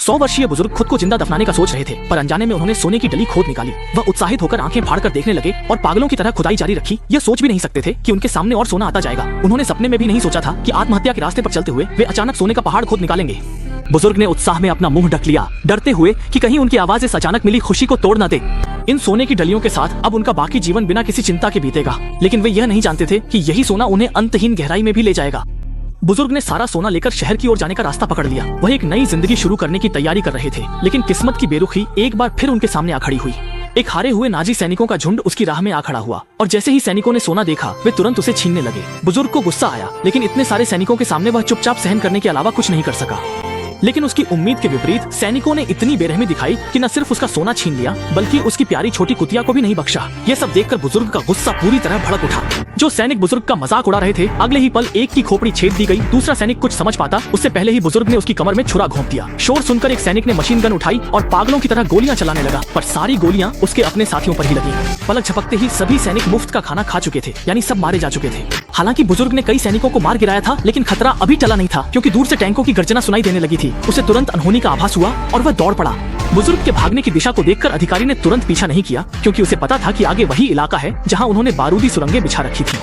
100 वर्षीय बुजुर्ग खुद को जिंदा दफनाने का सोच रहे थे, पर अनजाने में उन्होंने सोने की डली खोद निकाली। वह उत्साहित होकर आंखें फाड़कर देखने लगे और पागलों की तरह खुदाई जारी रखी। यह सोच भी नहीं सकते थे कि उनके सामने और सोना आता जाएगा। उन्होंने सपने में भी नहीं सोचा था कि आत्महत्या के रास्ते पर चलते हुए वे अचानक सोने का पहाड़ खोद निकालेंगे। बुजुर्ग ने उत्साह में अपना मुंह ढक लिया, डरते हुए कि कहीं उनकी आवाज इस अचानक मिली खुशी को तोड़ न दे। इन सोने की डलियों के साथ अब उनका बाकी जीवन बिना किसी चिंता के बीतेगा, लेकिन वे यह नहीं जानते थे कि यही सोना उन्हें अंतहीन गहराई में भी ले जाएगा। बुजुर्ग ने सारा सोना लेकर शहर की ओर जाने का रास्ता पकड़ लिया। वह एक नई जिंदगी शुरू करने की तैयारी कर रहे थे, लेकिन किस्मत की बेरुखी एक बार फिर उनके सामने आ खड़ी हुई। एक हारे हुए नाजी सैनिकों का झुंड उसकी राह में आ खड़ा हुआ और जैसे ही सैनिकों ने सोना देखा वे तुरंत उसे छीनने लगे। बुजुर्ग को गुस्सा आया, लेकिन इतने सारे सैनिकों के सामने वह चुपचाप सहन करने के अलावा कुछ नहीं कर सका। लेकिन उसकी उम्मीद के विपरीत सैनिकों ने इतनी बेरहमी दिखाई कि न सिर्फ उसका सोना छीन लिया, बल्कि उसकी प्यारी छोटी कुतिया को भी नहीं बख्शा। यह सब देखकर बुजुर्ग का गुस्सा पूरी तरह भड़क उठा। जो सैनिक बुजुर्ग का मजाक उड़ा रहे थे, अगले ही पल एक की खोपड़ी छेद दी गई। दूसरा सैनिक कुछ समझ पाता उससे पहले ही बुजुर्ग ने उसकी कमर में छुरा घोंप दिया। शोर सुनकर एक सैनिक ने मशीन गन उठाई और पागलों की तरह गोलियां चलाने लगा, पर सारी गोलियां उसके अपने साथियों पर ही लगी। पलक झपकते ही सभी सैनिक मुफ्त का खाना खा चुके थे, यानी सब मारे जा चुके थे। हालांकि बुजुर्ग ने कई सैनिकों को मार गिराया था, लेकिन खतरा अभी टला नहीं था, क्योंकि दूर से टैंकों की गर्जना सुनाई देने लगी थी। उसे तुरंत अनहोनी का आभास हुआ और वह दौड़ पड़ा। बुजुर्ग के भागने की दिशा को देखकर अधिकारी ने तुरंत पीछा नहीं किया, क्योंकि उसे पता था कि आगे वही इलाका है जहां उन्होंने बारूदी सुरंगें बिछा रखी थी।